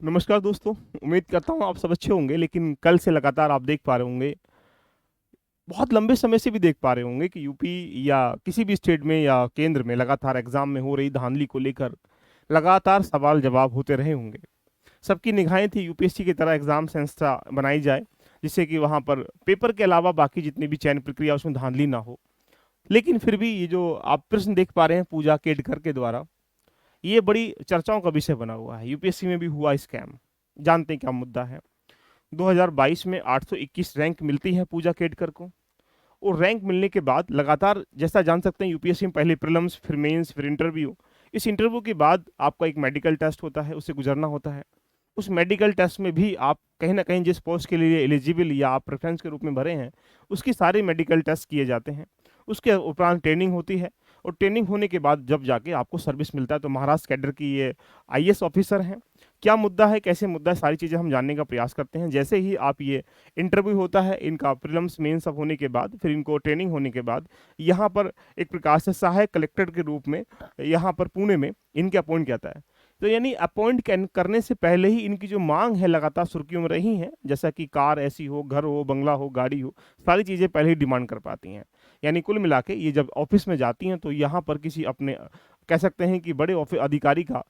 नमस्कार दोस्तों। उम्मीद करता हूँ आप सब अच्छे होंगे। लेकिन कल से लगातार आप देख पा रहे होंगे, बहुत लंबे समय से भी देख पा रहे होंगे कि यूपी या किसी भी स्टेट में या केंद्र में लगातार एग्जाम में हो रही धांधली को लेकर लगातार सवाल जवाब होते रहे होंगे। सबकी निगाहें थी यूपीएससी की तरह एग्जाम संस्था बनाई जाए, जिससे कि वहाँ पर पेपर के अलावा बाकी जितनी भी चयन प्रक्रिया उसमें धांधली ना हो। लेकिन फिर भी ये जो आप प्रश्न देख पा रहे हैं पूजा केडकर के द्वारा, ये बड़ी चर्चाओं का विषय बना हुआ है। यूपीएससी में भी हुआ स्कैम। जानते हैं क्या मुद्दा है? 2022 में 821 रैंक मिलती है पूजा केडकर को। और रैंक मिलने के बाद लगातार, जैसा जान सकते हैं, यूपीएससी में पहले प्रीलिम्स, फिर मेंस, फिर इंटरव्यू। इस इंटरव्यू के बाद आपका एक मेडिकल टेस्ट होता है, उससे गुजरना होता है। उस मेडिकल टेस्ट में भी आप कहीं ना कहीं जिस पोस्ट के लिए एलिजिबल या आप प्रेफरेंस के रूप में भरे हैं, उसकी सारे मेडिकल टेस्ट किए जाते हैं। उसके उपरांत ट्रेनिंग होती है, और ट्रेनिंग होने के बाद जब जाके आपको सर्विस मिलता है, तो महाराष्ट्र कैडर की ये आईएएस ऑफिसर हैं। क्या मुद्दा है, कैसे मुद्दा है, सारी चीज़ें हम जानने का प्रयास करते हैं। जैसे ही आप ये इंटरव्यू होता है इनका, प्रीलिम्स मेंस सब होने के बाद, फिर इनको ट्रेनिंग होने के बाद यहाँ पर एक प्रकार से सहायक कलेक्टर के रूप में यहाँ पर पुणे में इनके अपॉइंट किया जाता है। तो यानी अपॉइंट करने से पहले ही इनकी जो मांग है लगातार सुर्खियों में रही है, जैसा कि कार ऐसी हो, घर हो, बंगला हो, गाड़ी हो, सारी चीज़ें पहले ही डिमांड कर पाती हैं। यानी कुल मिला के ये जब ऑफिस में जाती हैं तो यहाँ पर किसी अपने कह सकते हैं कि बड़े ऑफिस अधिकारी का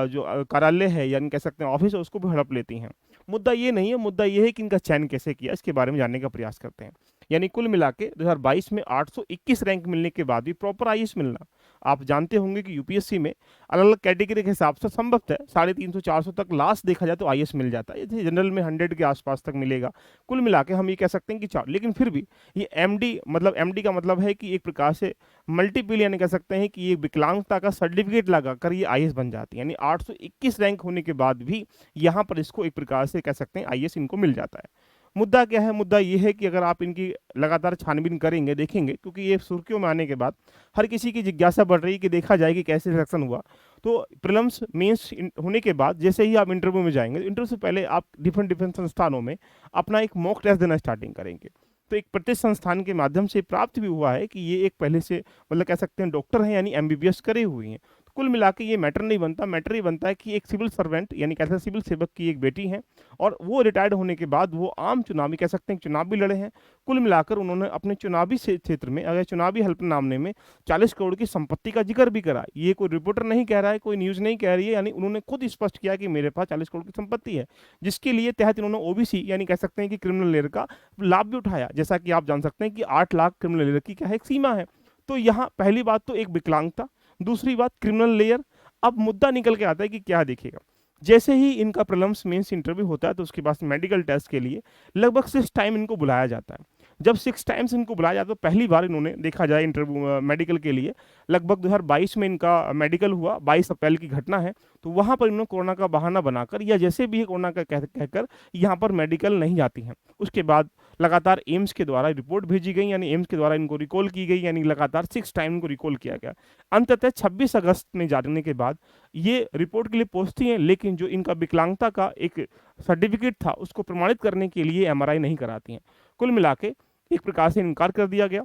जो कार्यालय है, यानी कह सकते हैं ऑफिस है, उसको भी हड़प लेती हैं। मुद्दा ये नहीं है, मुद्दा ये है कि इनका चयन कैसे किया, इसके बारे में जानने का प्रयास करते हैं। यानी कुल मिला के 2022 में 821 रैंक मिलने के बाद भी प्रॉपर आईएएस मिलना, आप जानते होंगे कि यूपीएससी में अलग अलग कैटेगरी के हिसाब से संभव है 350 400 तक लास्ट देखा जाए तो आईएएस मिल जाता है। जैसे जनरल में 100 के आसपास तक मिलेगा। कुल मिला के हम ये कह सकते हैं कि चार, लेकिन फिर भी ये एमडी, मतलब एमडी का मतलब है कि एक प्रकार से मल्टीपल, यानी कह सकते हैं कि ये विकलांगता का सर्टिफिकेट लगाकर ये आईएएस बन जाती है। यानी 821 रैंक होने के बाद भी यहाँ पर इसको एक प्रकार से कह सकते हैं आईएएस इनको मिल जाता है। मुद्दा क्या है? मुद्दा ये है कि अगर आप इनकी लगातार छानबीन करेंगे, देखेंगे, क्योंकि ये सुर्खियों में आने के बाद हर किसी की जिज्ञासा बढ़ रही है कि देखा जाए कि कैसे सिलेक्शन हुआ। तो प्रीलिम्स मेंस होने के बाद जैसे ही आप इंटरव्यू में जाएंगे, इंटरव्यू से पहले आप डिफरेंट डिफरेंट संस्थानों में अपना एक मॉक टेस्ट देना स्टार्टिंग करेंगे। तो एक प्रतिष्ठित संस्थान के माध्यम से प्राप्त भी हुआ है कि ये एक पहले से, मतलब कह सकते हैं डॉक्टर हैं, यानी एमबीबीएस करे हुए हैं। तो कुल मिला के ये मैटर नहीं बनता, मैटर ये बनता है कि एक सिविल सर्वेंट, यानी कैसे सिविल सेवक की एक बेटी है, और वो रिटायर्ड होने के बाद वो आम चुनावी, कह सकते हैं चुनाव भी लड़े हैं। कुल मिलाकर उन्होंने अपने चुनावी क्षेत्र में, अगर चुनावी हल्फनामे में 40 करोड़ की संपत्ति का जिक्र भी करा। ये कोई रिपोर्टर नहीं कह रहा है, कोई न्यूज नहीं कह रही है, यानी उन्होंने खुद स्पष्ट किया कि मेरे पास 40 करोड़ की संपत्ति है, जिसके लिए तहत इन्होंने ओबीसी, यानी कह सकते हैं कि क्रिमिनल लेयर का लाभ भी उठाया। जैसा कि आप जान सकते हैं कि 8 लाख क्रिमिनल लेयर की क्या है, एक सीमा है। तो यहाँ पहली बात तो एक विकलांगता, दूसरी बात क्रिमिनल लेयर। अब मुद्दा निकल के आता है कि क्या देखेगा। जैसे ही इनका प्रीलिम्स मेंस इंटरव्यू होता है तो उसके बाद मेडिकल टेस्ट के लिए लगभग 6 टाइम इनको बुलाया जाता है। जब 6 टाइम्स इनको बुलाया जाता है, तो पहली बार इन्होंने, देखा जाए इंटरव्यू मेडिकल के लिए, लगभग 2022 में इनका मेडिकल हुआ, 22 अप्रैल की घटना है। तो वहां पर इन्होंने कोरोना का बहाना बनाकर या जैसे भी कोरोना का कहकर यहाँ पर मेडिकल नहीं जाती हैं। उसके बाद लगातार एम्स के द्वारा रिपोर्ट भेजी गई, यानी एम्स के द्वारा इनको रिकॉल की गई, यानी लगातार 6 टाइम इनको रिकॉल किया गया। अंततः 26 अगस्त में जाने के बाद ये रिपोर्ट के लिए पहुंचती हैं, लेकिन जो इनका विकलांगता का एक सर्टिफिकेट था उसको प्रमाणित करने के लिए एमआरआई नहीं कराती हैं। कुल मिला के एक प्रकार से इनकार कर दिया गया।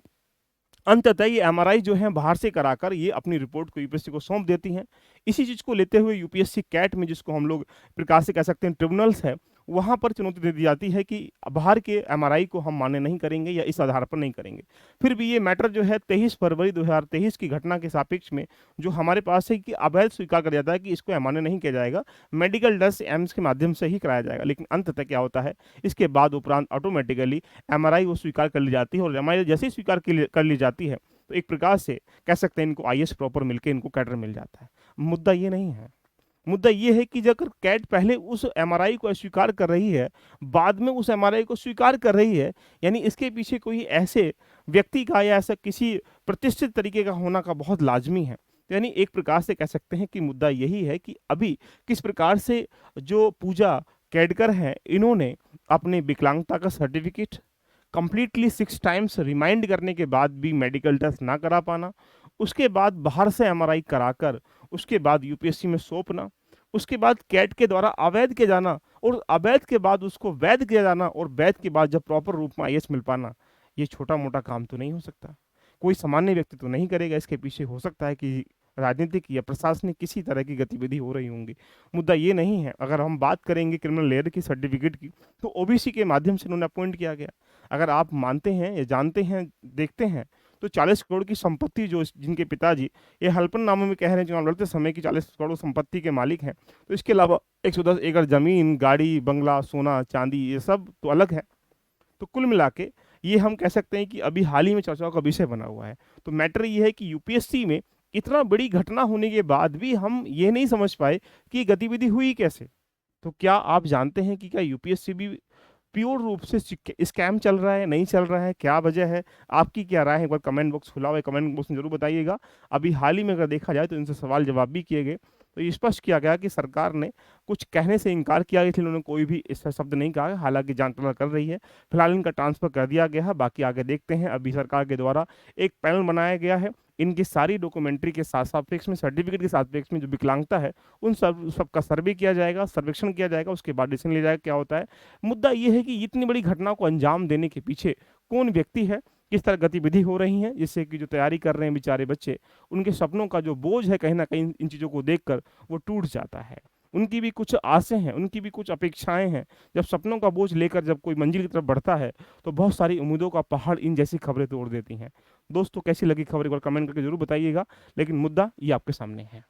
अंततः ये एमआरआई जो है बाहर से कराकर ये अपनी रिपोर्ट को यूपीएससी को सौंप देती हैं। इसी चीज को लेते हुए यूपीएससी कैट में, जिसको हम लोग प्रकार से कह सकते हैं ट्रिब्यूनल्स है, वहां पर चुनौती दे दी जाती है कि बाहर के एमआरआई को हम मान्य नहीं करेंगे या इस आधार पर नहीं करेंगे। फिर भी ये मैटर जो है 23 फरवरी 2023 की घटना के सापेक्ष में जो हमारे पास है कि अवैध स्वीकार कर जाता है कि इसको अमान्य नहीं किया जाएगा, मेडिकल टेस्ट एम्स के माध्यम से ही कराया जाएगा। लेकिन अंततः क्या होता है, इसके बाद उपरांत ऑटोमेटिकली एमआरआई वो स्वीकार कर ली जाती है, और एमआरआई जैसे ही स्वीकार कर ली जाती है तो एक प्रकार से कह सकते हैं इनको आईएएस प्रॉपर मिलके इनको कैडर मिल जाता है। मुद्दा ये नहीं है। मुद्दा ये है कि अगर कैट पहले उस एमआरआई को अस्वीकार कर रही है, बाद में उस एमआरआई को स्वीकार कर रही है, यानी इसके पीछे कोई ऐसे व्यक्ति का या ऐसा किसी प्रतिष्ठित तरीके का होना का बहुत लाजमी है। तो यानी एक प्रकार से कह सकते हैं कि मुद्दा यही है कि अभी किस प्रकार से जो पूजा केडकर हैं, इन्होंने अपने विकलांगता का सर्टिफिकेट कंप्लीटली 6 टाइम्स रिमाइंड करने के बाद भी मेडिकल टेस्ट ना करा पाना, उसके बाद बाहर से एमआरआई कराकर उसके बाद यूपीएससी में सौंपना, उसके बाद कैट के द्वारा अवैध किया जाना, और अवैध के बाद उसको वैध किया जाना, और वैध के बाद जब प्रॉपर रूप में आईएएस मिल पाना, ये छोटा मोटा काम तो नहीं हो सकता। कोई सामान्य व्यक्ति तो नहीं करेगा। इसके पीछे हो सकता है कि राजनीतिक या प्रशासनिक किसी तरह की गतिविधि हो रही होंगी। मुद्दा ये नहीं है। अगर हम बात करेंगे क्रिमिनल लेयर की सर्टिफिकेट की, तो ओबीसी के माध्यम से उन्हें अपॉइंट किया गया। अगर आप मानते हैं या जानते हैं, देखते हैं, तो 40 करोड़ की संपत्ति जो जिनके पिताजी ये हल्फननामे में कह रहे हैं चुनाव लड़ते समय की 40 करोड़ संपत्ति के मालिक हैं, तो इसके अलावा 110 एकड़ जमीन, गाड़ी, बंगला, सोना, चांदी, ये सब तो अलग है। तो कुल मिला के ये हम कह सकते हैं कि अभी हाल ही में चर्चाओं का विषय बना हुआ है। तो मैटर ये है कि यूपीएससी में इतना बड़ी घटना होने के बाद भी हम ये नहीं समझ पाए कि ये गतिविधि हुई कैसे। तो क्या आप जानते हैं कि क्या यूपीएससी भी प्योर रूप से स्कैम चल रहा है, नहीं चल रहा है, क्या वजह है? आपकी क्या राय है? एक बार कमेंट बॉक्स खुला हुआ है, कमेंट बॉक्स में जरूर बताइएगा। अभी हाल ही में अगर देखा जाए तो इनसे सवाल जवाब भी किए गए, तो ये स्पष्ट किया गया कि सरकार ने कुछ कहने से इनकार किया, इसलिए उन्होंने कोई भी ऐसा शब्द नहीं कहा है। हालांकि जांच पड़ताल कर रही है। फिलहाल इनका ट्रांसफर कर दिया गया है, बाकी आगे देखते हैं। अभी सरकार के द्वारा एक पैनल बनाया गया है, इनकी सारी डॉक्यूमेंट्री के साथ सापेक्ष में, सर्टिफिकेट के सापेक्ष में जो विकलांगता है उन सबका सर्वे किया जाएगा, सर्वेक्षण किया जाएगा, उसके बाद डिसीजन लिया जाएगा क्या होता है। मुद्दा ये है कि इतनी बड़ी घटना को अंजाम देने के पीछे कौन व्यक्ति है, किस तरह गतिविधि हो रही है, जिससे कि जो तैयारी कर रहे हैं बेचारे बच्चे, उनके सपनों का जो बोझ है कहीं ना कहीं इन चीज़ों को देखकर वो टूट जाता है। उनकी भी कुछ आसें हैं, उनकी भी कुछ अपेक्षाएं हैं। जब सपनों का बोझ लेकर जब कोई मंजिल की तरफ बढ़ता है, तो बहुत सारी उम्मीदों का पहाड़ इन जैसी खबरें तोड़ देती हैं। दोस्तों, कैसी लगी खबर एक बार कमेंट करके जरूर बताइएगा, लेकिन मुद्दा ये आपके सामने है।